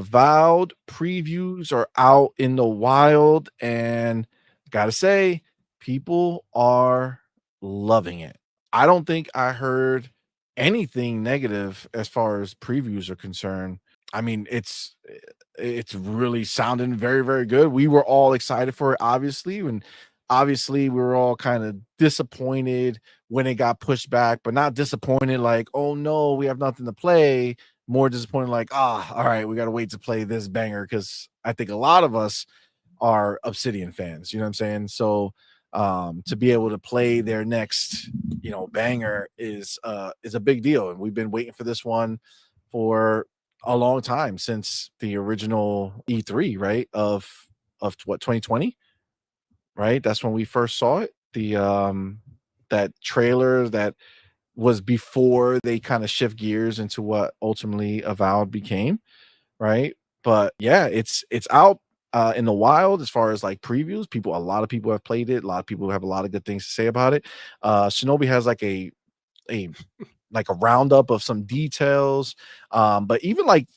Avowed previews are out in the wild, and gotta say, people are loving it. I don't think I heard anything negative as far as previews are concerned. I mean, it's really sounding very, very good. We were all excited for it, obviously, and obviously we were all kind of disappointed when it got pushed back, but not disappointed like, oh no, we have nothing to play. More disappointed, like, all right, we got to wait to play this banger because I think a lot of us are Obsidian fans. You know what I'm saying? So to be able to play their next, banger is a big deal, and we've been waiting for this one for a long time since the original E3, right? Of what 2020, right? That's when we first saw it. The that trailer that was before they kind of shift gears into what ultimately Avowed became, right? But yeah, it's out in the wild as far as like previews. A lot of people have played it. A lot of people have a lot of good things to say about it. Shinobi has like a like a roundup of some details. But even like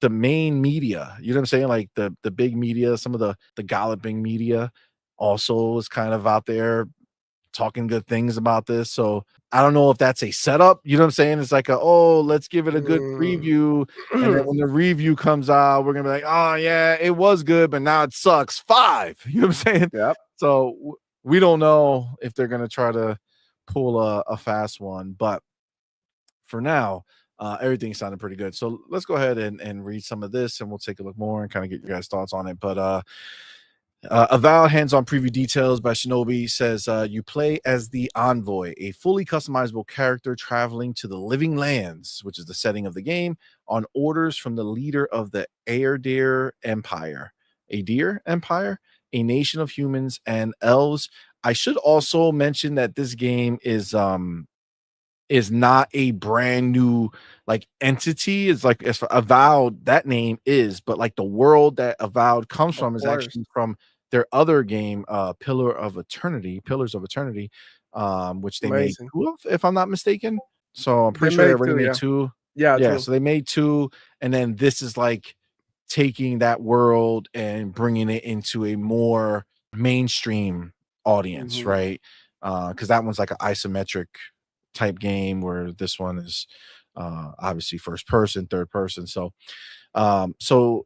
the main media, you know what I'm saying? Like the big media, some of the galloping media also is kind of out there talking good things about this. So I don't know if that's a setup. You know what I'm saying? It's like let's give it a good preview. And then when the review comes out, we're gonna be like, oh yeah, it was good, but now it sucks. 5. You know what I'm saying? Yep. So we don't know if they're gonna try to pull a fast one, but for now, everything sounded pretty good. So let's go ahead and read some of this, and we'll take a look more and kind of get your guys' thoughts on it. But Avowed hands-on preview details by Shinobi says you play as the Envoy, a fully customizable character traveling to the Living Lands, which is the setting of the game, on orders from the leader of the Aedir Empire. Aedir Empire, a nation of humans and elves. I should also mention that this game is not a brand new like entity. It's like as for Avowed, that name is, but like the world that Avowed comes Of from is course. actually from their other game, Pillars of Eternity, which they made Amazing. 2 of, if I'm not mistaken. So I'm They pretty sure they made already 2, made yeah. 2. Yeah, Yeah, 2. so they made 2, and then this is like taking that world and bringing it into a more mainstream audience, Mhm. right? Because that one's like an isometric type game, where this one is obviously first person, third person. So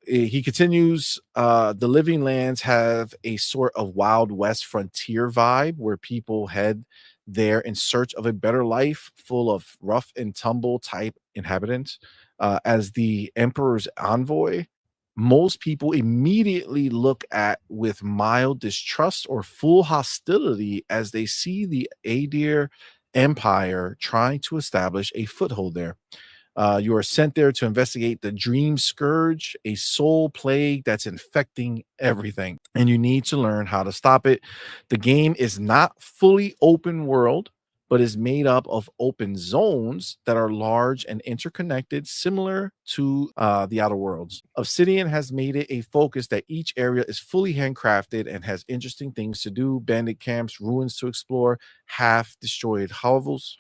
he continues, the Living Lands have a sort of Wild West frontier vibe where people head there in search of a better life, full of rough and tumble type inhabitants. As the Emperor's envoy, most people immediately look at with mild distrust or full hostility as they see the Adir Empire trying to establish a foothold there. You are sent there to investigate the Dream Scourge, a soul plague that's infecting everything, and you need to learn how to stop it. The game is not fully open world, but is made up of open zones that are large and interconnected, similar to the Outer Worlds. Obsidian has made it a focus that each area is fully handcrafted and has interesting things to do, bandit camps, ruins to explore, half destroyed hovels,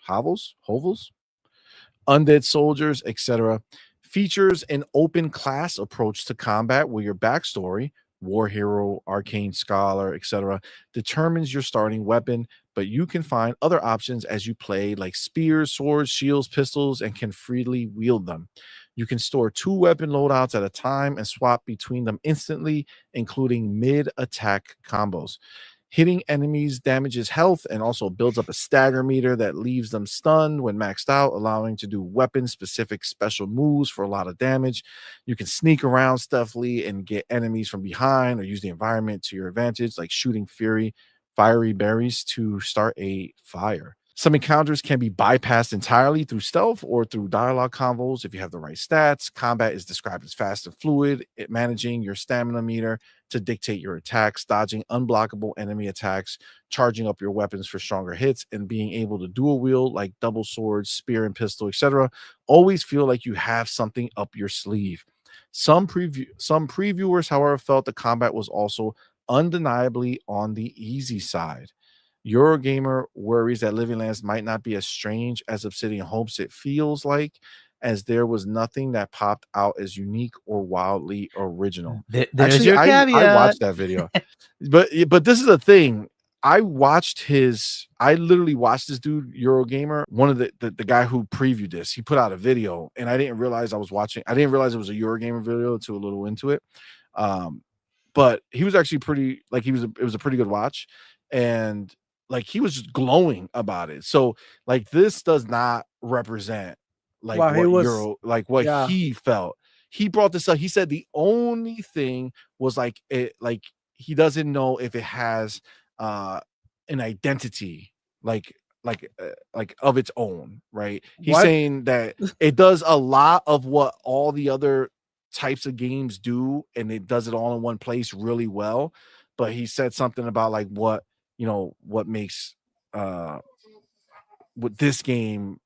undead soldiers, etc. Features an open class approach to combat where your backstory, war hero, arcane scholar, etc., determines your starting weapon, but you can find other options as you play, like spears, swords, shields, pistols, and can freely wield them. You can store 2 weapon loadouts at a time and swap between them instantly, including mid attack combos. Hitting enemies damages health and also builds up a stagger meter that leaves them stunned when maxed out, allowing to do weapon specific special moves for a lot of damage. You can sneak around stealthily and get enemies from behind, or use the environment to your advantage, like shooting fiery berries to start a fire. Some encounters can be bypassed entirely through stealth or through dialogue convos if you have the right stats. Combat is described as fast and fluid, managing your stamina meter to dictate your attacks, dodging unblockable enemy attacks, charging up your weapons for stronger hits, and being able to dual wield like double swords, spear and pistol, etc. Always feel like you have something up your sleeve. Some previewers, however, felt the combat was also undeniably on the easy side. Eurogamer worries that Living Lands might not be as strange as Obsidian hopes it feels like. as there was nothing that popped out as unique or wildly original. There's Actually, your I caveat. watched that video. But this is the thing. I literally watched this dude, Eurogamer, one of the guy who previewed this. He put out a video, and I didn't realize I didn't realize it was a Eurogamer video until a little into it. Um, but he was actually pretty like it was a pretty good watch, and like he was just glowing about it. So like this does not represent like Well, he what was, Euro like what yeah. he felt. He brought this up. He said the only thing was like it like he doesn't know if it has uh an identity like of its own, right? He's What? saying that it does a lot of what all the other types of games do, and it does it all in one place really well. But he said something about like what what makes uh with this game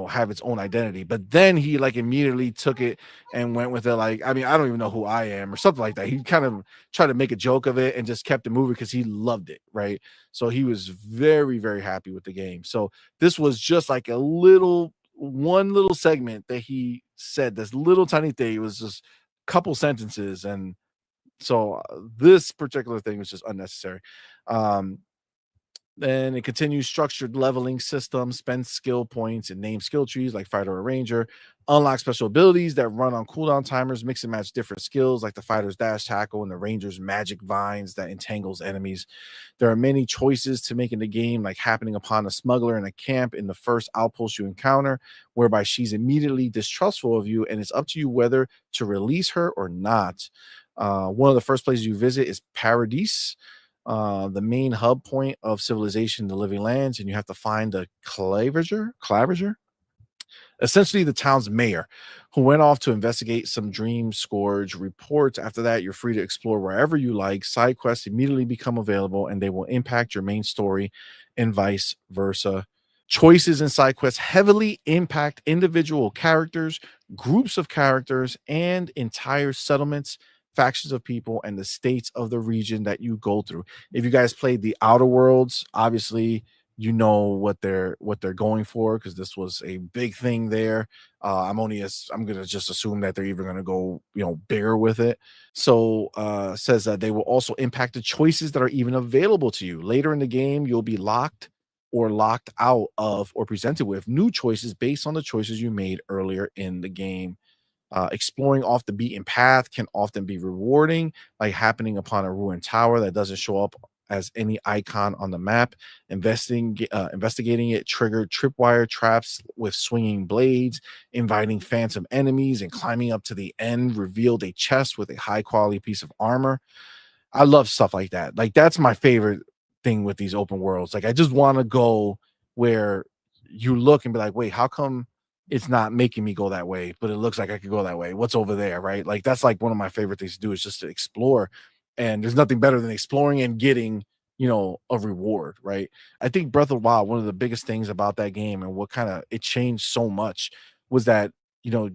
have its own identity. But then he like immediately took it and went with it like, I mean, I don't even know who I am or something like that. He kind of tried to make a joke of it and just kept it moving because he loved it, right? So he was very very happy with the game. So this was just like one little segment that he said, this little tiny thing. It was just a couple sentences, and so this particular thing was just unnecessary. um then it continues structured leveling systems, spend skill points, and name skill trees like fighter or ranger. Unlock special abilities that run on cooldown timers, mix and match different skills like the fighter's dash tackle and the ranger's magic vines that entangles enemies. There are many choices to make in the game, like happening upon a smuggler in a camp in the first outpost you encounter, whereby she's immediately distrustful of you, and it's up to you whether to release her or not. One of the first places you visit is Paradise, the main hub point of civilization, the living lands, and you have to find the clavager, essentially the town's mayor, who went off to investigate some dream scourge reports. After that, you're free to explore wherever you like. Side quests immediately become available, and they will impact your main story, and vice versa. Choices in side quests heavily impact individual characters, groups of characters, and entire settlements, factions of people, and the states of the region that you go through. If you guys played the Outer Worlds, obviously what they're going for, because this was a big thing there. I'm gonna just assume that they're even gonna go bigger with it. So says that they will also impact the choices that are even available to you later in the game. You'll be locked or locked out of or presented with new choices based on the choices you made earlier in the game. Exploring off the beaten path can often be rewarding, like happening upon a ruined tower that doesn't show up as any icon on the map. Investigating it triggered tripwire traps with swinging blades, inviting phantom enemies, and climbing up to the end revealed a chest with a high quality piece of armor. I love stuff like that. Like that's my favorite thing with these open worlds. Like I just want to go where you look and be like, wait, how come it's not making me go that way, but it looks like I could go that way? What's over there, right? Like that's like one of my favorite things to do is just to explore. And there's nothing better than exploring and getting, a reward, right? I think Breath of the Wild, one of the biggest things about that game and what kind of it changed so much was that, you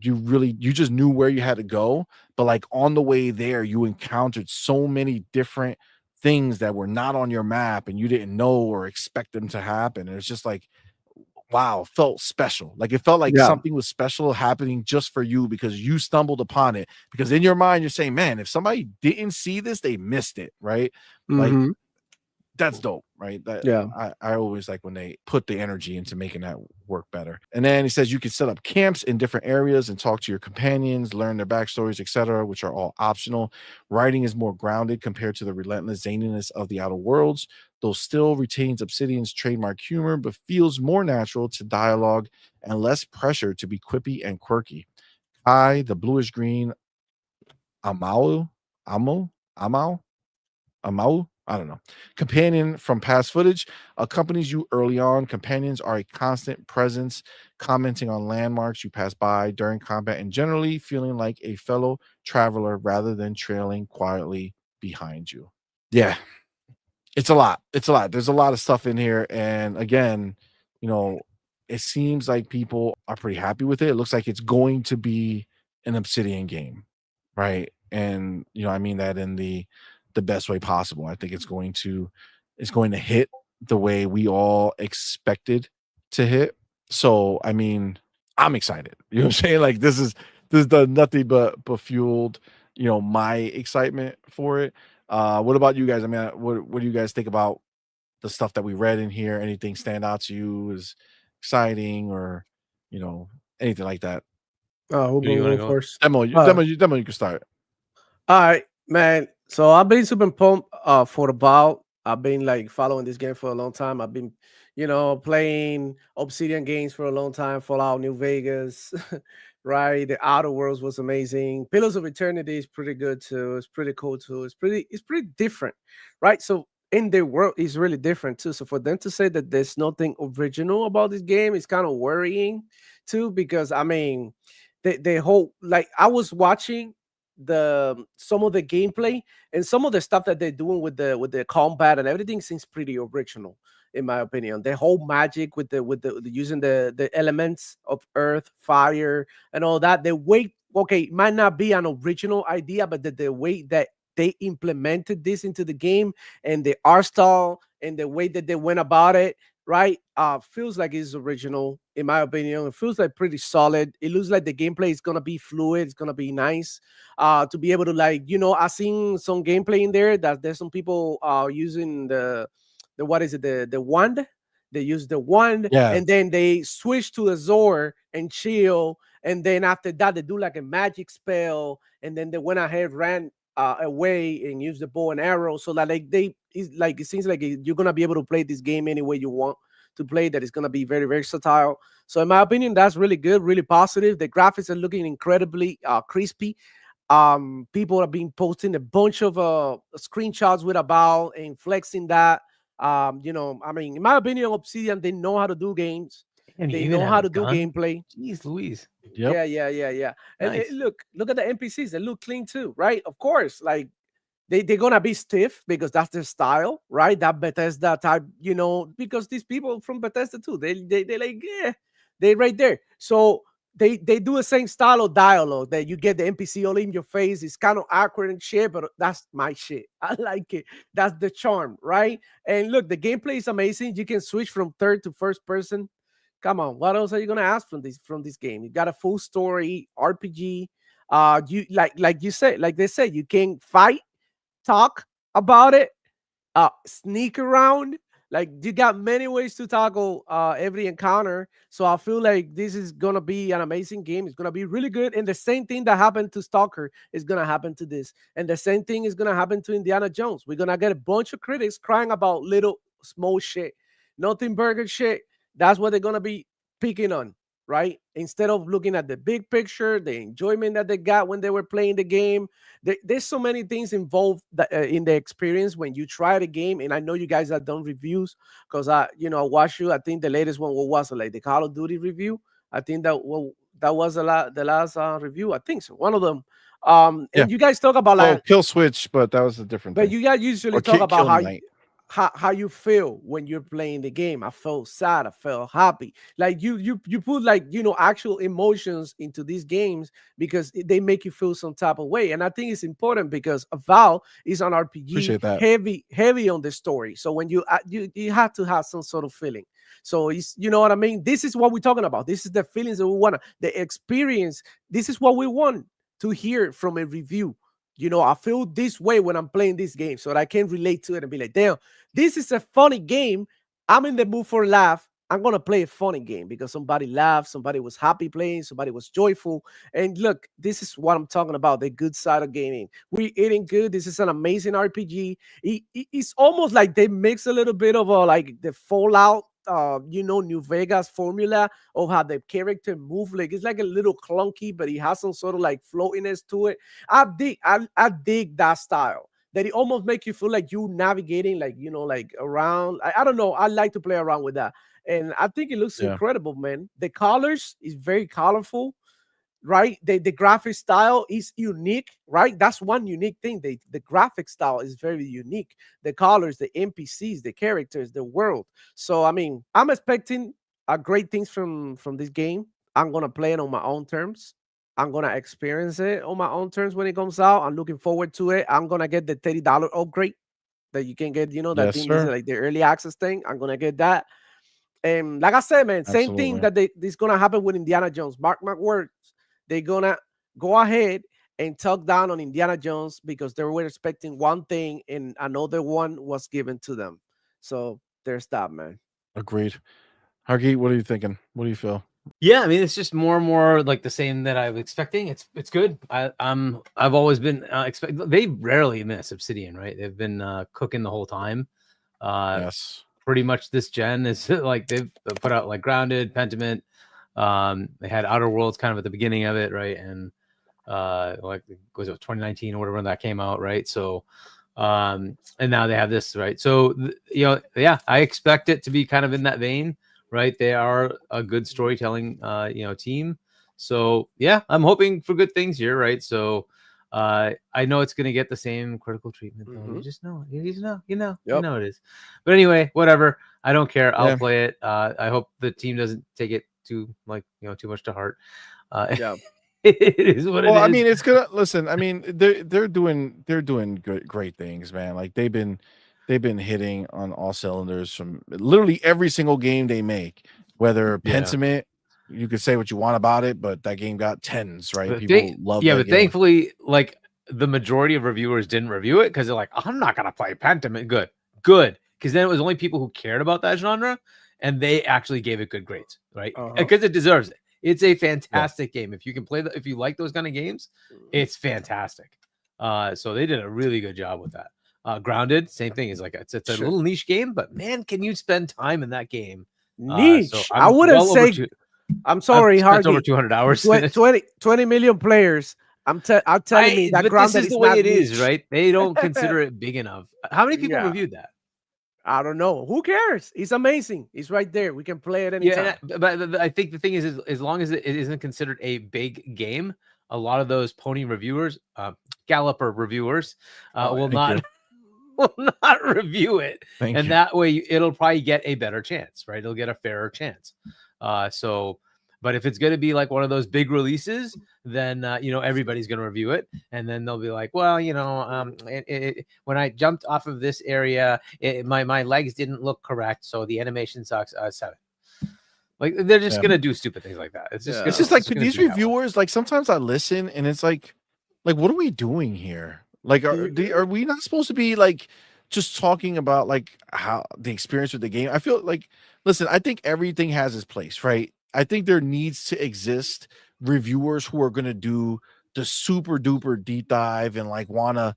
just knew where you had to go, but like on the way there you encountered so many different things that were not on your map and you didn't know or expect them to happen. And it's just like, wow, felt special. Like it felt like Yeah. something was special happening just for you because you stumbled upon it. Because in your mind you're saying, man, if somebody didn't see this, they missed it, right? Like Mhm. that's dope, right? That Yeah. I always like when they put the energy into making that work better. And then he says you can set up camps in different areas and talk to your companions, learn their backstories, etc., which are all optional. Writing is more grounded compared to the relentless zaniness of the Outer Worlds, though still retains Obsidian's trademark humor, but feels more natural to dialogue and less pressure to be quippy and quirky. I, the bluish green Amau, Amo, Amau, Amau, I don't know. Companion from past footage accompanies you early on. Companions are a constant presence, commenting on landmarks you pass by during combat and generally feeling like a fellow traveler rather than trailing quietly behind you. Yeah, it's a lot. It's a lot. There's a lot of stuff in here. And again, you know, it seems like people are pretty happy with it. It looks like it's going to be an Obsidian game, right? And I mean that in the best way possible. I think it's going to hit the way we all expected to hit. So, I mean, I'm excited. You know what I'm saying? Like this does nothing but fueled, my excitement for it. What about you guys? I mean, what do you guys think about the stuff that we read in here? Anything stand out to you as exciting or, you know, anything like that? Who Do you gonna want to go go? first? Demo, you can start. All right, man. So I've been super pumped for about. I've been like following this game for a long time. I've been, playing Obsidian games for a long time. Fallout New Vegas, right? The Outer Worlds was amazing. Pillars of Eternity is pretty good too. It's pretty cool too. It's pretty different, right? So in the world is really different too. So for them to say that there's nothing original about this game is kind of worrying too, because I mean, the whole like I was watching the some of the gameplay and some of the stuff that they're doing with the combat and everything seems pretty original in my opinion. The whole magic with the using the elements of earth, fire, and all that. The way, okay, it might not be an original idea, but the way that they implemented this into the game and the art style and the way that they went about it, right? Feels like it's original in my opinion. It feels like pretty solid. It looks like the gameplay is gonna be fluid. It's gonna be nice. To be able to like, I seen some gameplay in there that there's some people using the what is it, the wand. They use the wand Yeah. and then they switch to the Zor and chill. And then after that, they do like a magic spell. And then they went ahead, ran away and used the bow and arrow. So that like it seems like you're gonna be able to play this game any way you want to play. That is gonna be very versatile. So in my opinion, that's really good, really positive. The graphics are looking incredibly crispy. People have been posting a bunch of screenshots with Avowed and flexing that. I mean, in my opinion, Obsidian, they know how to do games. And you They even know have how a to do gun. gameplay. Jeez, Louise. Yep. Yeah. And Nice. look at the NPCs. They look clean too, right? Of course, like they're gonna be stiff because that's their style, right? That Bethesda type, because these people from Bethesda too, they like, yeah, they right there. So they do the same style of dialogue that you get the NPC all in your face. It's kind of awkward and shit, but that's my shit. I like it. That's the charm, right? And look, the gameplay is amazing. You can switch from third to first person. Come on, what else are you gonna ask from this game? You got a full story RPG. You like you said, like they said, you can fight, talk about it, sneak around. Like you got many ways to tackle every encounter. So I feel like this is gonna be an amazing game. It's gonna be really good. And the same thing that happened to Stalker is gonna happen to this. And the same thing is gonna happen to Indiana Jones. We're gonna get a bunch of critics crying about little small shit, nothing burger shit. That's what they're gonna be picking on, right? Instead of looking at the big picture, the enjoyment that they got when they were playing the game. There's so many things involved in the experience when you try the game. And I know you guys have done reviews because I watched you. I think the latest one was like the Call of Duty review. I think that was the last review. I think so, one of them. Yeah. And you guys talk about Oh, like, kill switch, but that was a different but thing. you guys usually Or talk about killing how night. how you feel when you're playing the game. I felt sad. I felt happy. Like you put like actual emotions into these games because they make you feel some type of way. And I think it's important because Val is an RPG Appreciate that. heavy on the story. So when you have to have some sort of feeling. So it's, you know what I mean. This is what we're talking about. This is the feelings that we want, the experience. This is what we want to hear from a review. I feel this way when I'm playing this game so that I can relate to it and be like, damn, this is a funny game. I'm in the mood for a laugh. I'm gonna play a funny game because somebody laughed, somebody was happy playing, somebody was joyful. And look, this is what I'm talking about, the good side of gaming. We're eating good. This is an amazing RPG. It's almost like they mix a little bit of like the Fallout, New Vegas formula of how the character move. Like it's like a little clunky, but it has some sort of like floatiness to it. I dig that style that it almost make you feel like you navigating like like around. I don't know, I like to play around with that, and I think it looks Yeah. incredible, man. The colors is very colorful, right? The graphic style is unique, right? That's one unique thing. The graphic style is very unique. The colors, the NPCs, the characters, the world. So I mean, I'm expecting great things from this game. I'm gonna play it on my own terms. I'm gonna experience it on my own terms when it comes out. I'm looking forward to it. I'm gonna get the $30 upgrade that you can get. I Yes, think this is sir. like the early access thing. I'm gonna get that. And like I said, man, same thing Absolutely. that this gonna happen with Indiana Jones. Mark my words, they're gonna go ahead and talk down on Indiana Jones because they were expecting one thing and another one was given to them. So there's that, man. Agreed. Hargeet, what are you thinking? What do you feel? Yeah, I mean, it's just more and more like the same that I was expecting. It's good. I've always been expect. They rarely miss Obsidian, right? They've been cooking the whole time. Yes. Pretty much this gen is like they've put out like Grounded, Pentiment. They had Outer Worlds kind of at the beginning of it, right? And like was it 2019 or whatever when that came out, right? So and now they have this, right? So you know, yeah, I expect it to be kind of in that vein, right? They are a good storytelling you know, team. So yeah, I'm hoping for good things here, right? So I know it's gonna get the same critical treatment though. You just know, you know it is. But anyway, whatever. I don't care. I'll play it. I hope the team doesn't take it too too much to heart. Yeah. It is what it is. Well, I mean, it's gonna listen. I mean, they're doing great things, man. Like they've been hitting on all cylinders from literally every single game they make. Whether Pentiment, you could say what you want about it, but that game got tens, right? But People love that but game. thankfully, like the majority of reviewers didn't review it because they're like, I'm not gonna play Pentiment. Good, because then it was only people who cared about that genre, and they actually gave it good grades, right? Because it deserves it. It's a fantastic game. If you can play if you like those kind of games, it's fantastic. So they did a really good job with that. Grounded, same thing. Is like it's a little niche game, but man, can you spend time in that game? Niche. So I wouldn't say. I'm sorry, I've spent over 200 hours. 20 million players. I'm telling me that but Grounded this is the way it is, right? They don't consider it big enough. How many people reviewed that? I don't know. Who cares? It's amazing. It's right there. We can play it anytime. Yeah, but I think the thing is as long as it isn't considered a big game, a lot of those pony reviewers, Galloper reviewers, will not review it. That way it'll probably get a better chance, right? It'll get a fairer chance. But if it's going to be like one of those big releases, then everybody's going to review it, and then they'll be like, well, when I jumped off of this area, my legs didn't look correct, so the animation sucks. 7. Like they're just going to do stupid things like that. It's just like these reviewers. Like sometimes I listen, and it's like what are we doing here? Like are we not supposed to be like just talking about like how the experience with the game? I feel like, listen, I think everything has its place, right? I think there needs to exist reviewers who are going to do the super duper deep dive and like want to,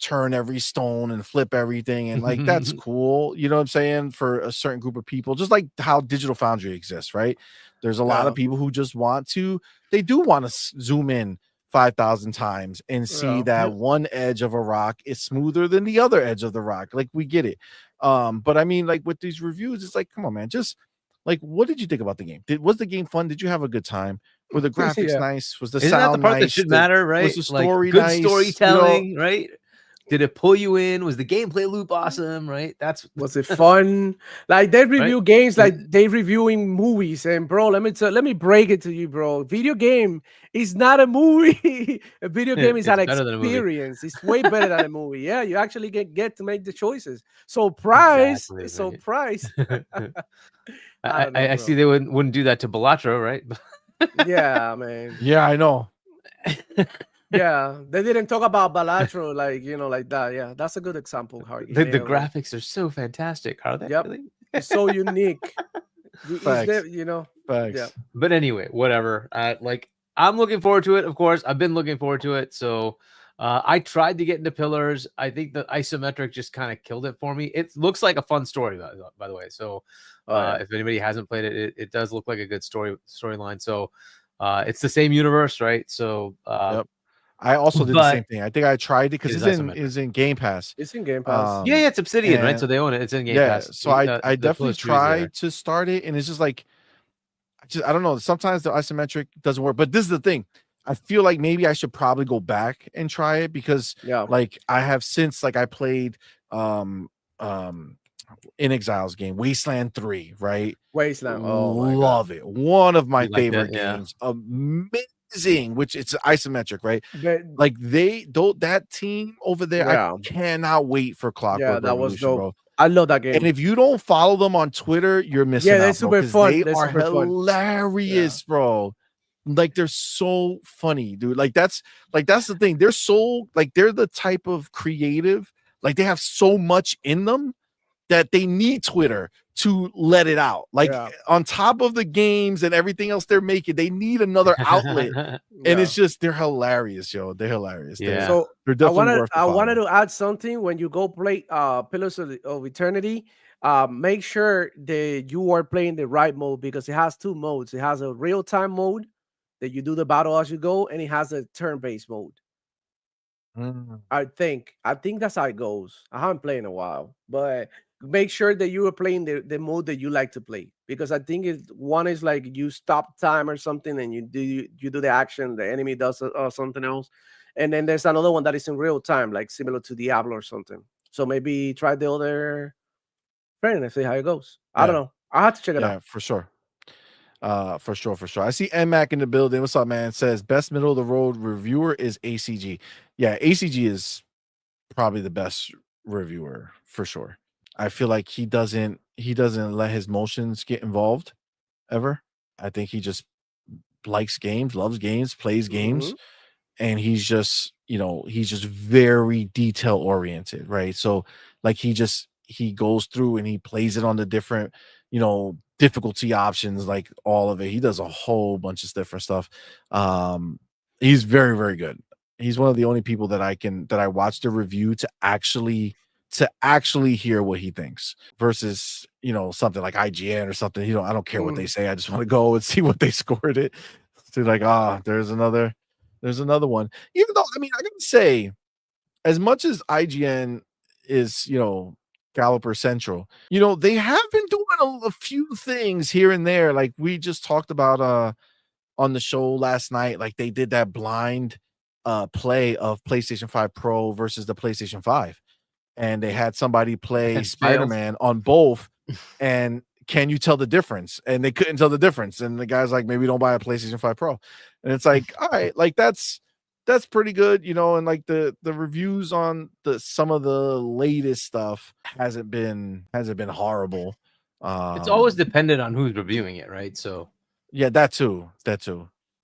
turn every stone and flip everything. And like, that's cool. You know what I'm saying? For a certain group of people, just like how Digital Foundry exists, right? There's a lot of people who just they do want to zoom in 5,000 times and see that one edge of a rock is smoother than the other edge of the rock. Like, we get it. But I mean, like with these reviews, it's like, come on, man, just like, what did you think about the game? Was the game fun? Did you have a good time? Were the graphics nice? Was the Isn't sound that the part nice? that should matter, right? Was the story good nice? Storytelling, right? Did it pull you in? Was the gameplay loop awesome? Right? Was it fun? Like they review games like they reviewing movies. And bro, let me break it to you, bro. Video game is not a movie. A video game is an experience. It's way better than a movie. Yeah, you actually get to make the choices. So price. I see they wouldn't do that to Balatro, right? Yeah, man. Yeah, I know. Yeah, they didn't talk about Balatro like that. Yeah, that's a good example. How the graphics are so fantastic. Are they? Yep. Really? It's so unique. Facts. Yeah. But anyway, whatever. I'm looking forward to it. Of course, I've been looking forward to it. So I tried to get into Pillars. I think the isometric just kind of killed it for me. It looks like a fun story, by the way. So if anybody hasn't played it, it does look like a good storyline. So it's the same universe, right? So I also did the same thing. I think I tried it because it's in Game Pass. It's in Game Pass. Yeah, it's Obsidian, right? So they own it. It's in Game Pass. So I definitely tried to start it, and it's just like, I don't know. Sometimes the isometric doesn't work, but this is the thing. I feel like maybe I should probably go back and try it because like I have since I played In Exile's game, Wasteland 3, right? Wasteland. Love it. One of my favorite games. Amazing, which it's isometric, right? Like that team over there, I cannot wait for Clockwork Revolution, that was dope. bro. I love that And game. if you don't follow them on Twitter, you're Yeah, missing they're out, bro, super because fun. they They're are super fun. Yeah. hilarious, bro. Like they're so funny, dude. Like that's the thing. They're so like they're the type of creative, like they have so much in them that they need Twitter to let it out. Like Yeah. on top of the games and everything else they're making, they need another outlet. And Yeah. it's just they're hilarious, yo. They're hilarious. They're Yeah. So they're definitely worth the I wanted follow. to add something when you go play Pillars of Eternity. Make sure that you are playing the right mode because it has two modes. It has a real time mode that you do the battle as you go, and it has a turn based mode. Mm. I think that's how it goes. I haven't played in a while, but make sure that you are playing the mode that you like to play because I think one is like you stop time or something and you do the action, the enemy does something else, and then there's another one that is in real time, like similar to Diablo or something. So maybe try the other friend and see how it goes. I don't Yeah, know. I have to check it out. yeah, for sure. For sure, for sure. I see NMAC in the building. What's up, man? Says best middle of the road reviewer is ACG. Yeah, ACG is probably the best reviewer for sure. I feel like he doesn't let his motions get involved ever. I think he just likes games, loves games, plays games, Hmm. and he's just very detail oriented, right? So like he goes through and he plays it on the different difficulty options, like all of it. He does a whole bunch of different stuff. um he's very, very good. He's one of the only people that I watch the review to actually hear what he thinks versus something like IGN or something. I don't care what they Mm. say. I just want to go and see what they scored it. So like, there's another one. Even though, I mean, I gotta say, as much as IGN is, Galloper Central, they have been doing a few things here and there. Like we just talked about on the show last night. Like they did that blind play of PlayStation 5 Pro versus the PlayStation 5. And they had somebody play And failed. Spider-Man on both. And can you tell the difference? And they couldn't tell the difference. And the guy's like, maybe don't buy a PlayStation 5 Pro. And it's like, all right, like that's pretty good, and like the reviews on some of the latest stuff hasn't been horrible. It's always Um dependent on who's reviewing it, right? So yeah, that too.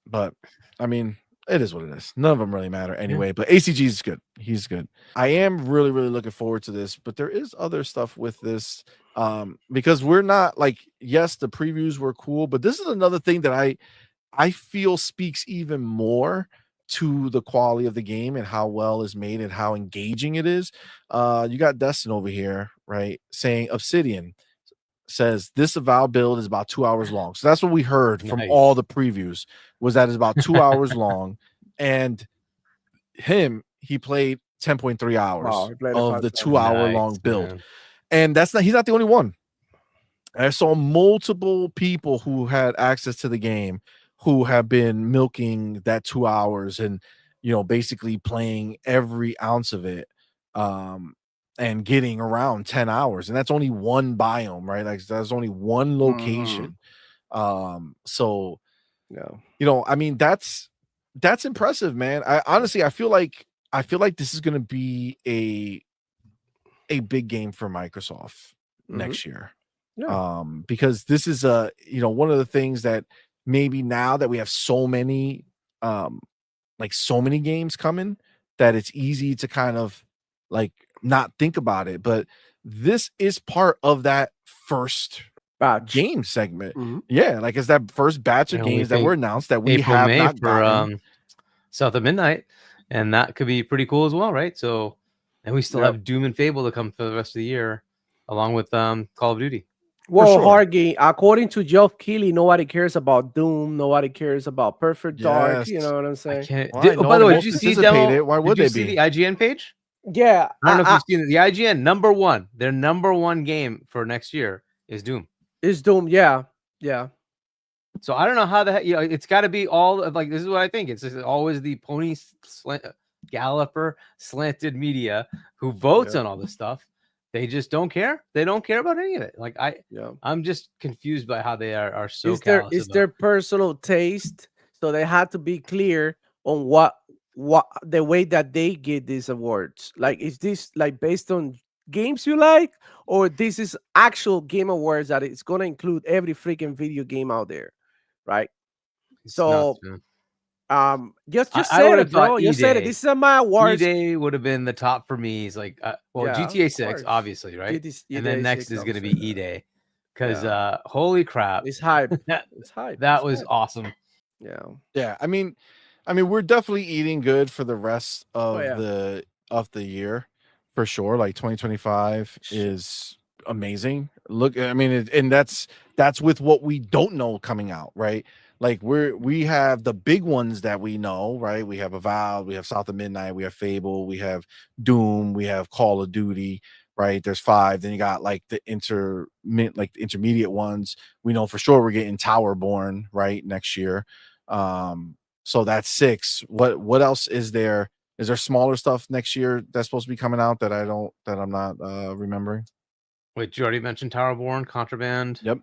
But I mean, it is what it is. None of them really matter anyway. But ACG is good. He's good. I am really, really looking forward to this. But there is other stuff with this, because we're not like, yes, the previews were cool, but this is another thing that I feel speaks even more to the quality of the game and how well is made and how engaging it is. You got Destin over here, right, saying Obsidian says this Avowed build is about 2 hours long. So that's what we heard from all nice. the previews, was that it's about 2 hours long. And he played 10.3 Wow, hours he played it of fast. the 2 hour long Nice, build. man. And he's not the only one. I saw multiple people who had access to the game who have been milking that 2 hours and basically playing every ounce of it, um and getting around 10 hours, and that's only one biome, right? Like that's only one Hmm. location. So Yeah. I mean, that's impressive, man. I honestly, I feel like this is going to be a big game for Microsoft Hmm. next year. Yeah. Because this is one of the things that maybe now that we have so many um so many games coming, that it's easy to kind of like not think about it, but this is part of that first Batch. game segment. Hmm. Yeah, like it's that first batch of And we games that were think announced that we April, have May not for gotten. South of Midnight, and that could be pretty cool as well, right? So, and we still Yep. have Doom and Fable to come for the rest of the year, along with Call of Duty. For Well, sure. Hargy, according to Geoff Keighley, nobody cares about Doom. Nobody cares about Perfect Dark. Yes. You know what I'm I saying? can't. Well, I Oh, know by the the way, most did you see anticipated. demo? Why would Did you they see be? the IGN page? Yeah. I don't know if you've seen it. The IGN number one, their number one game for next year is Doom. It's Doom. Yeah. Yeah. So I don't know how the heck, it's got to be all of, like, this is what I think. It's just always the pony galloper slanted media who votes Yeah. on all this stuff. They just don't care. They don't care about any of it. Like Yeah. I'm just confused by how they are so It's their callous it's about. their personal taste, so they had to be clear on what the way that they give these awards. Like, is this like based on games you like, or this is actual Game Awards that it's gonna include every freaking video game out there, right? It's So nuts, man. just I say would it, have thought bro. Just say it. E-Day. This is my awards. E-Day would have been the top for me. It's like, well, Yeah, GTA of 6, course. obviously, right? E-Day And then next 6, is going to be obviously. E-Day. Because Yeah. holy crap. It's hype. that It's hype. that It's was hype. awesome. Yeah. Yeah, I mean, we're definitely eating good for the rest of yeah. the year, for sure. Like 2025 is amazing. Look, I mean, and that's with what we don't know coming out, right? Like we have the big ones that we know, right? We have Avowed, we have South of Midnight, we have Fable, we have Doom, we have Call of Duty, right? There's 5. Then you got like the intermediate ones. We know for sure we're getting Towerborn right next year. So that's 6. What else is there? Is there smaller stuff next year that's supposed to be coming out that I'm not remembering? Wait, you already mentioned Towerborn, Contraband? Yep.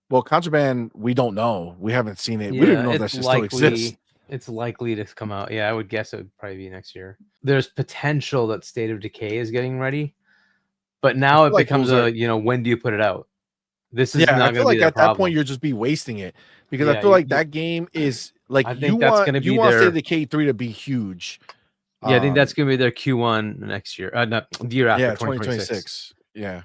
Well, Contraband, we don't know. We haven't seen it. Yeah, We don't even know if that it's shit still exists. It's likely to come out. Yeah, I would guess it would probably be next year. There's potential that State of Decay is getting ready, but now it like becomes those when do you put it out? This is Yeah, I not feel going to like be their at that point problem. you're just be wasting it, because I Yeah, feel like that game is like, I you think that's want gonna be State their. of Decay 3 to be huge. Yeah, I think that's going to be their Q1 next year. Not the year after, yeah, 2026. 2026. Yeah.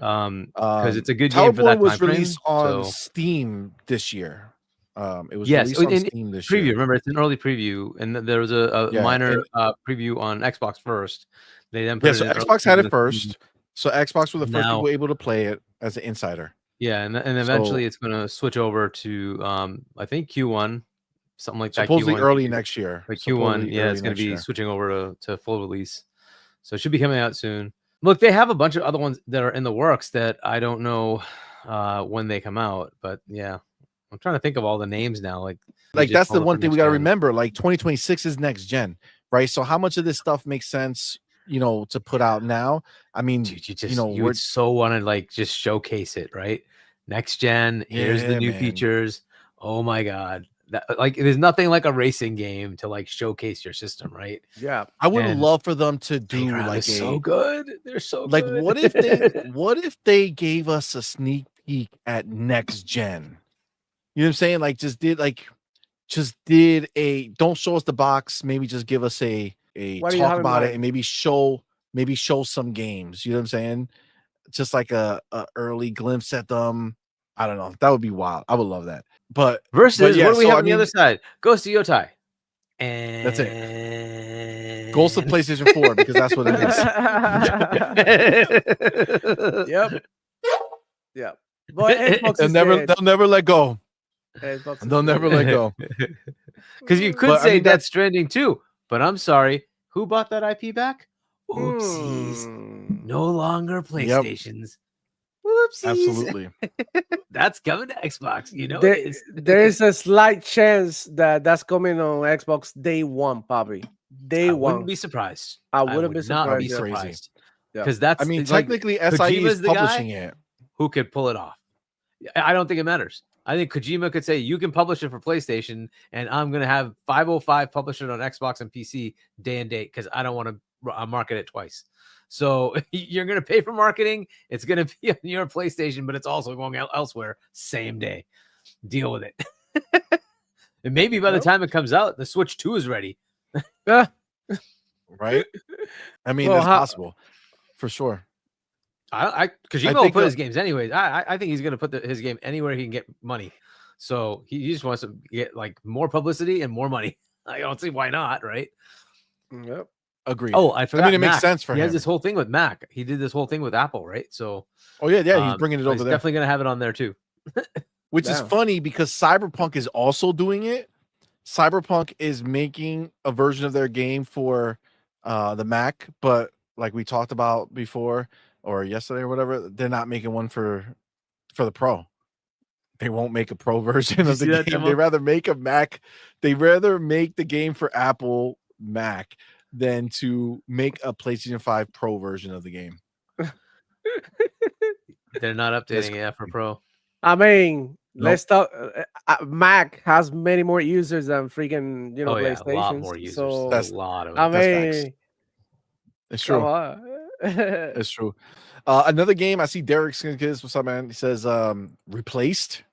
Because it's a good game for that Towerborn was time frame. released on So Steam this year. It was yes, released on in Steam this preview. year. Remember, it's an early preview, and there was a Yeah, minor preview on Xbox first. They then put Yeah, it so in early Xbox had preview it first. So Xbox were the first Now- people able to play it as an insider. Yeah, and eventually it's going to switch over to I think Q1, something like that. Supposedly Q1, early next year. like Supposedly Q1, yeah, early it's going next to be year. switching over to full release. So it should be coming out soon. Look, they have a bunch of other ones that are in the works that I don't know when they come out, but yeah, I'm trying to think of all the names now. Like that's the one thing we got to remember. remember. Like 2026 is next gen, right? So how much of this stuff makes sense, to put out now? I mean, Dude, you would so want to like just showcase it, right? Next gen, here's the new features. Oh my god. There's nothing like a racing game to like showcase your system, right? Yeah. I would love for them to do like so good. They're so like good. what if they gave us a sneak peek at next gen? You know what I'm saying? Like just did a, don't show us the box, maybe just give us a talk about it, and maybe show some games. You know what I'm saying? Just like a early glimpse at them. I don't know. That would be wild. I would love that. But versus yeah, what do we have on the other side? Ghost of Yotai. And that's it. Ghost of PlayStation 4, because that's what it is. Yep. But Xbox they'll never let go. They'll never let go. Because you could say Death Stranding too, but I'm sorry. Who bought that IP back? Oopsies. No longer PlayStation's. Whoopsies. Absolutely. That's coming to Xbox. There's a slight chance that that's coming on Xbox day one, probably. Day one. Wouldn't be surprised. I wouldn't be surprised. Not be surprised. Because Yeah. that's technically SIE is publishing it. Who could pull it off? I don't think it matters. I think Kojima could say, you can publish it for PlayStation, and I'm going to have 505 publish it on Xbox and PC day and date because I don't want to market it twice. So you're going to pay for marketing. It's going to be on your PlayStation, but it's also going out elsewhere same day. Deal with it. And maybe by the time it comes out, the Switch 2 is ready. Right? I mean, that's possible. For sure. Kojima will put his games anyways. I think he's going to put his game anywhere he can get money. So he just wants to get like more publicity and more money. I don't see why not, right? Yep. Agreed. Oh, I forgot. It makes sense for him. He has this whole thing with Mac. He did this whole thing with Apple, right? So. Oh yeah, he's bringing it over there. Definitely going to have it on there too. Which is funny because Cyberpunk is also doing it. Cyberpunk is making a version of their game for the Mac, but like we talked about before or yesterday or whatever, they're not making one for the Pro. They won't make a Pro version of the game. They rather make a Mac. They rather make the game for Apple Mac than to make a PlayStation 5 Pro version of the game. They're not updating it for Pro. I mean, let's talk. Mac has many more users than freaking PlayStation. A lot more users. That's a lot of. I mean, it's true. It's true. Another game I see Derek Skinkis. What's up, man? He says Replaced.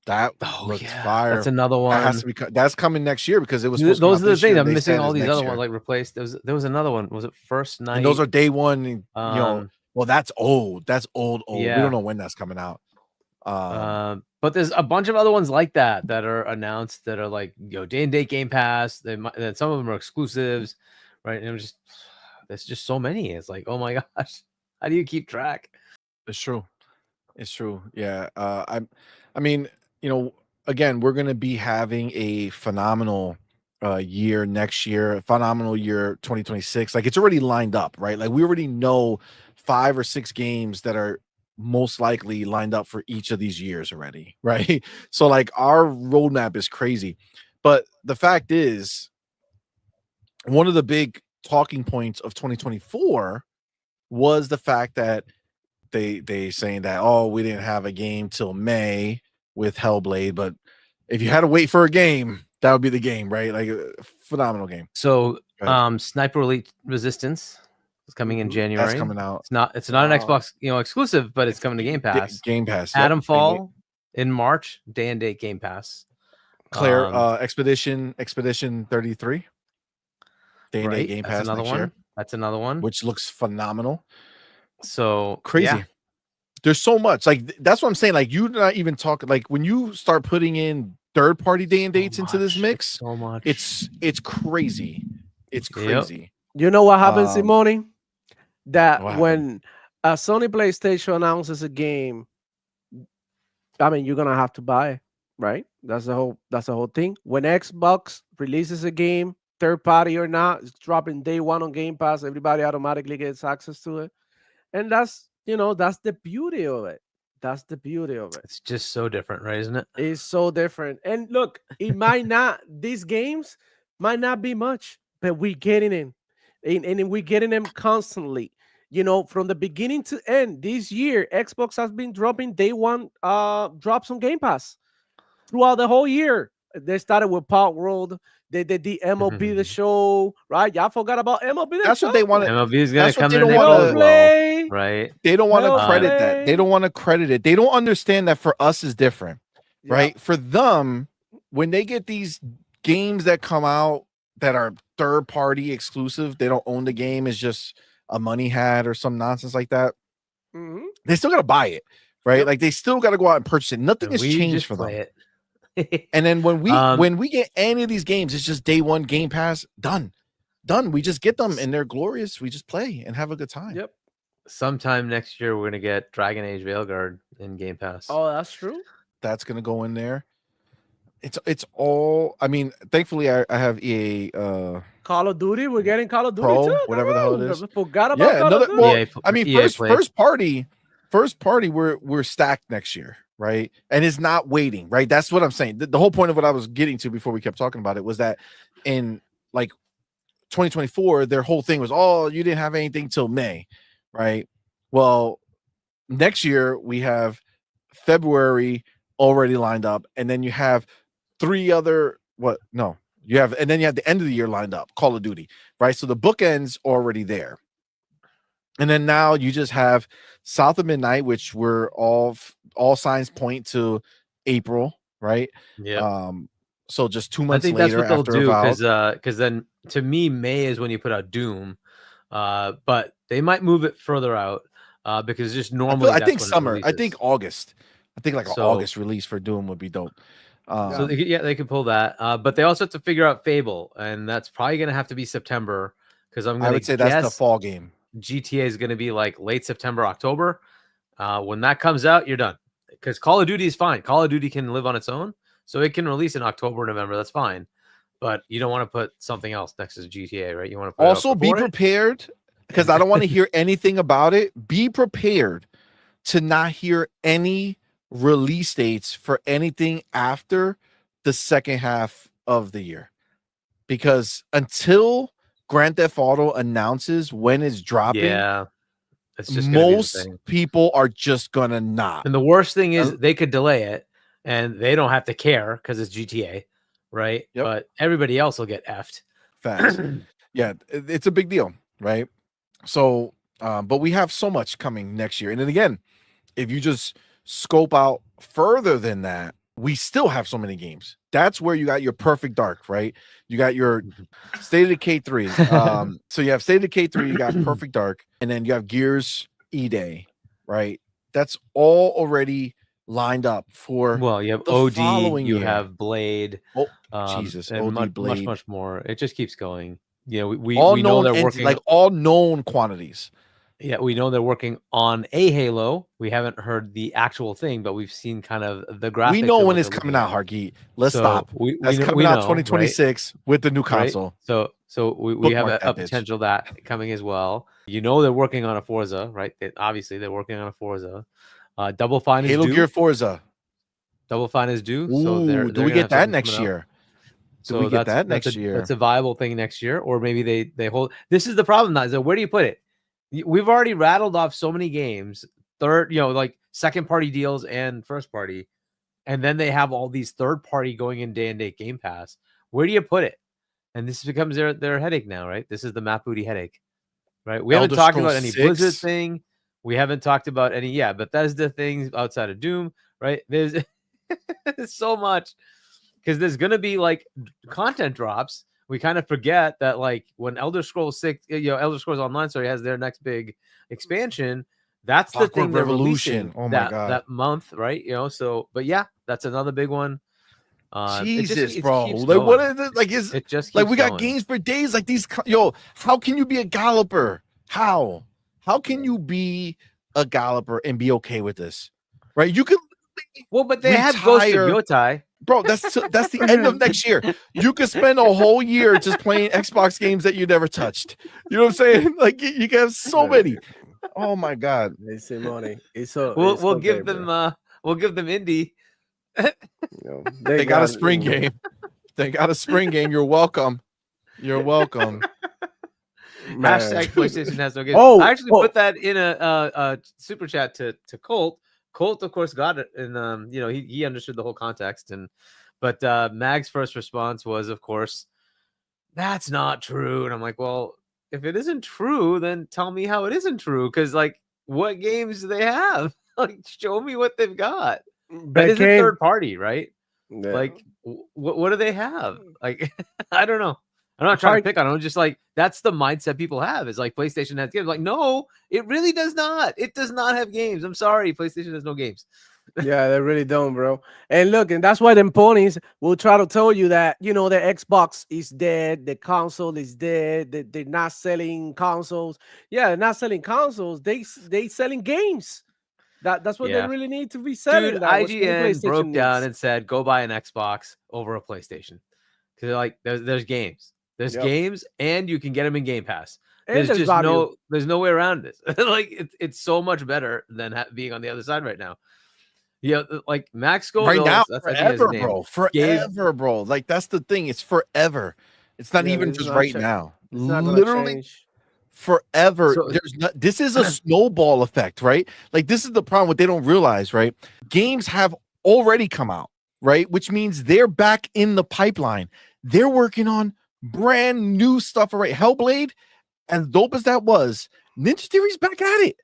That looks fire. That's another That has one. to be. That's coming next year because it was supposed Those to are come out the this things. year. I'm They missing said all it's these next other year. ones like Replaced. There was another one. Was it First Night? And those are day one. You know, Um, well, that's old. That's old. We yeah. don't know when that's coming out. But there's a bunch of other ones like that are announced that are like, you know, day and date Game Pass. Then some of them are exclusives, right? And there's just so many. It's like, oh my gosh, how do you keep track? It's true. It's true. Yeah. I mean, you know, again, we're gonna be having a phenomenal year next year, a phenomenal year 2026. Like it's already lined up, right? Like we already know 5 or 6 games that are most likely lined up for each of these years already, right? So like our roadmap is crazy. But the fact is, one of the big talking points of 2024 was the fact that they saying that, oh, we didn't have a game till May with Hellblade, but if you had to wait for a game, that would be the game, right? Like a phenomenal game. So Sniper Elite Resistance is coming in January. That's coming out. It's not an Xbox, you know, exclusive, but it's coming to Game Pass. Game Pass. Adamfall in March, day and date Game Pass. Claire Expedition 33. Day and date Game Pass. That's another one. Year, that's another one. Which looks phenomenal. So crazy. Yeah. There's so much. Like that's what I'm saying. Like you're not even talking. Like when you start putting in third-party day and dates into this mix, so much. It's crazy. It's crazy. You know what happens, CMoney? That what when a Sony PlayStation announces a game, I mean, you're gonna have to buy it, right? That's the whole thing. When Xbox releases a game, third party or not, it's dropping day one on Game Pass. Everybody automatically gets access to it, and that's the beauty of it. That's the beauty of it. It's just so different, right? Isn't it? It's so different. And look, it might not. These games might not be much, but we're getting them, and we're getting them constantly. You know, from the beginning to end, this year, Xbox has been dropping day one drops on Game Pass throughout the whole year. They started with Pod World. They did the MLB the show, right? Y'all forgot about MLB. That's what they want. MLB is gonna come in as well, right? They don't want to credit that. They don't want to credit it. They don't understand that for us is different, right? For them, when they get these games that come out that are third party exclusive, they don't own the game. It's just a money hat or some nonsense like that. They still got to buy it, right? Like they still got to go out and purchase it. Nothing has changed for them. And then when we get any of these games, it's just day one Game Pass, done. We just get them and they're glorious. We just play and have a good time. Yep. Sometime next year, we're gonna get Dragon Age Veilguard in Game Pass. Oh, that's true. That's gonna go in there. It's all. I mean, thankfully, I have EA. Call of Duty. We're getting Call of Duty Pro, too. whatever the hell it is. Forgot about Call of Duty. Well, I mean, first party. We're stacked next year, right? And it's not waiting, right? That's what I'm saying. The whole point of what I was getting to before we kept talking about it was that in like 2024, their whole thing was, oh, you didn't have anything till May, right? Well, next year we have February already lined up, and then you have 3 other and then you have the end of the year lined up, Call of Duty, right? So the bookends already there. And then now you just have South of Midnight, which we're all signs point to April, right? Yeah. So just 2 months later, I think that's what they'll Avowed. do because then to me May is when you put out Doom, but they might move it further out because just normally I think summer. I think August. I think like an August release for Doom would be dope. So they could pull that, but they also have to figure out Fable, and that's probably going to have to be September because I would say that's the fall game. GTA is going to be like late September, October. When that comes out, you're done. Because Call of Duty is fine. Call of Duty can live on its own, so it can release in October, November. That's fine. But you don't want to put something else next to GTA, right? You want to also be prepared because I don't want to hear anything about it. Be prepared to not hear any release dates for anything after the second half of the year, because until Grand Theft Auto announces when it's dropping, it's just most people are just gonna not. And the worst thing is they could delay it and they don't have to care because it's GTA, right? But everybody else will get effed. Facts. Yeah, it's a big deal, right? So But we have so much coming next year. And then again, if you just scope out further than that, we still have so many games. That's where you got your Perfect Dark, right? You got your State of Decay 3. So you have State of Decay 3, you got Perfect Dark, and then you have Gears E-Day, right? That's all already lined up for Well, you have the OD, following you year. have Blade, Jesus, and OD, Blade. much more. It just keeps going. You know, we all know known they're working like all known quantities. Yeah, we know they're working on a Halo. We haven't heard the actual thing, but we've seen kind of the graphics. We know of when what it's they're coming looking out, at. Hargeet. Let's So stop. That's coming out know, 2026 with the new right? console. So we have Bookmark a that bitch. potential that coming as well. You know they're working on a Forza, right? Obviously they're working on a Forza. Double Fine is Halo due. Gear Forza. Double Fine is due. Ooh, So they're do we gonna get have that something next coming out. year? Do So we get that next year? That's a viable thing next year, or maybe they hold. This is the problem now. So where do you put it? We've already rattled off so many games, like second party deals and first party, and then they have all these third party going in day and date Game Pass. Where do you put it? And this becomes their headache now, right? This is the Matt Booty headache, right? We haven't talked about any Blizzard thing. We haven't talked about any Bethesda things outside of Doom, right? There's so much because there's gonna be like content drops. We kind of forget that like when Elder Scrolls 6, Elder Scrolls Online story has their next big expansion. That's the thing they're releasing that month, right? So but that's another big one. Jesus, bro. Like, what is it? Like, it just like we got going. games for days like these. How can you be a galloper? How can you be a galloper and be okay with this? Right? You could but they had Ghost of Yotai. Bro, that's the end of next year. You could spend a whole year just playing Xbox games that you never touched. You know what I'm saying? Like you can have so many. Oh my god. CMoney. We'll give them indie. They got a spring game. They got a spring game. You're welcome. You're welcome. Hashtag PlayStation has no games. I actually put that in a super chat to Colt. Colt, of course, got it, and he understood the whole context. But Mag's first response was, of course, that's not true. And I'm like, well, if it isn't true, then tell me how it isn't true. Because like, what games do they have? Like, show me what they've got. That isn't third party, right? Yeah. Like, what do they have? Like, I don't know. I'm not trying to pick on them. Just like that's the mindset people have. Is like PlayStation has games. Like, no, it really does not. It does not have games. I'm sorry, PlayStation has no games. Yeah, they really don't, bro. And look, and that's why them ponies will try to tell you that the Xbox is dead, the console is dead, they're not selling consoles. Yeah, they're not selling consoles. They selling games. That's what they really need to be selling. Dude, IGN broke down and said, go buy an Xbox over a PlayStation. Because like there's games. There's games, and you can get them in Game Pass. There's just there's no way around this. Like it's so much better than being on the other side right now. Yeah, like Max Scoville right now, forever, bro. Forever, bro. Like that's the thing. It's forever. It's not even just right now. Literally forever. So, this is a snowball effect, right? Like this is the problem. What they don't realize, right? Games have already come out, right? Which means they're back in the pipeline. They're working on brand new stuff, right? Hellblade, as dope as that was, Ninja Theory's back at it.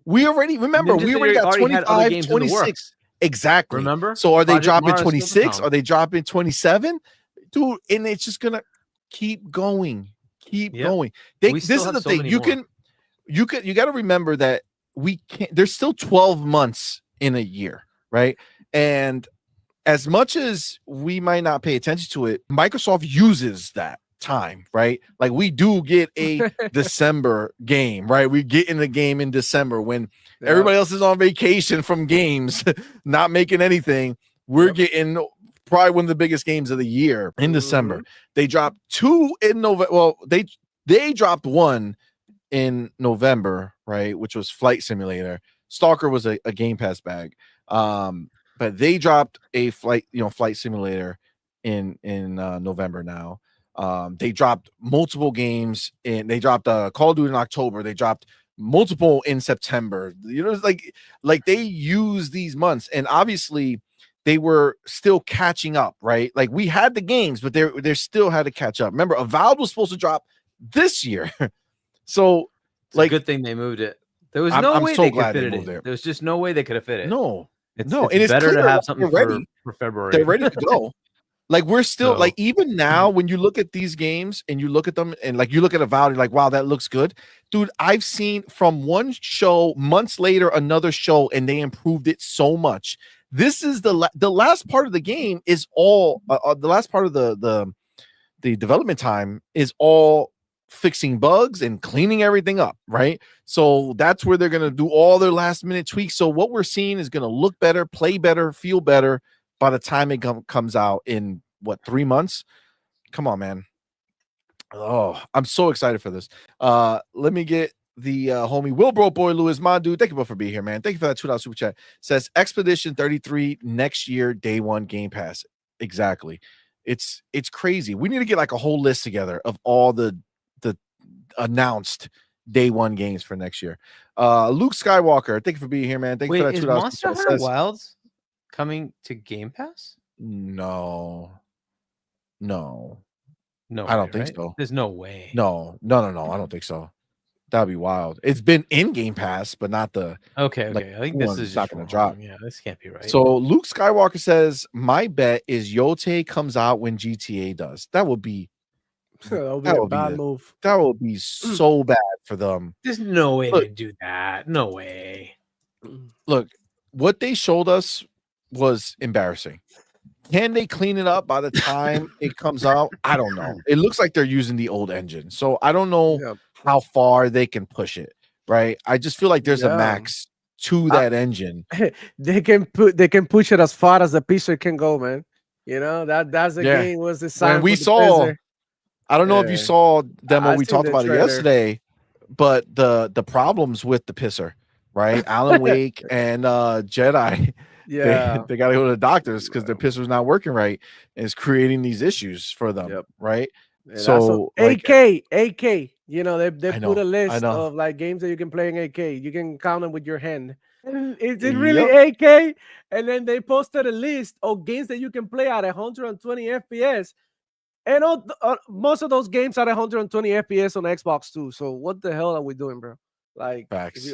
We already got 25, 26. Exactly. Remember? So are they dropping 26? Are they dropping 27? Dude, and it's just gonna keep going. Going. This is the thing. You got to remember that we can't. There's still 12 months in a year, right? And as much as we might not pay attention to it, Microsoft uses that time, right? Like we do get a December game, right? We get in the game in December when everybody else is on vacation from games, not making anything. We're getting probably one of the biggest games of the year in December. They dropped 2 in November. Well, they dropped 1 in November, right? Which was Flight Simulator. Stalker was a Game Pass bag. But they dropped a flight simulator in November now. They dropped multiple games, and they dropped Call of Duty in October. They dropped multiple in September. It's like they use these months, and obviously they were still catching up, right? Like we had the games, but they still had to catch up. Remember, Avowed was supposed to drop this year, so It's a good thing they moved it. There was no I'm way so they could glad fit they it moved in. it. There was just no way they could have fit it. No, It's and it's better clear to have like, something they're ready. for February. They're ready to go. Like we're still like So even now when you look at these games and you look at them and like you look at Avowed, you're like, wow, that looks good, dude. I've seen from one show months later another show and they improved it so much. This is the last part of the game is all the last part of the development time is all fixing bugs and cleaning everything up, right? So that's where they're gonna do all their last minute tweaks. So what we're seeing is gonna look better, play better, feel better by the time it comes out in what 3 months. Come on, man. Oh, I'm so excited for this. Let me get the homie Wilbro Boy Lewis, my dude. Thank you both for being here, man. Thank you for that $2 super chat. Says Expedition 33 next year, day one Game Pass. Exactly. It's crazy. We need to get like a whole list together of all the announced day one games for next year. Luke Skywalker, thank you for being here, man. Thank you for that $2. is Monster Hunter Wilds coming to Game Pass? No, No, I don't think so. There's no way. No. I don't think so. That'd be wild. It's been in Game Pass, but not the okay. like, I think this is not going to drop. Yeah, this can't be right. So Luke Skywalker says, "My bet is Yote comes out when GTA does. That would be a bad move. That would be so bad for them. There's no way they do that. No way. Look, what they showed us was embarrassing. Can they clean it up by the time it comes out? I don't know. It looks like they're using the old engine. So I don't know how far they can push it, right? I just feel like there's a max to that engine. They can push it as far as the picture can go, man. You know, that's the game was designed. When we saw, I don't know if you saw demo, we talked about it yesterday, but the problems with the pisser, right? Alan Wake and Jedi. Yeah, they got to go to the doctors because their pisser's not working right. And it's creating these issues for them, right? And so like, AK, you know, they put a list of like games that you can play in AK. You can count them with your hand. And is it really AK? And then they posted a list of games that you can play at 120 FPS. And most of those games are 120 FPS on Xbox too. So what the hell are we doing, bro? Like, facts.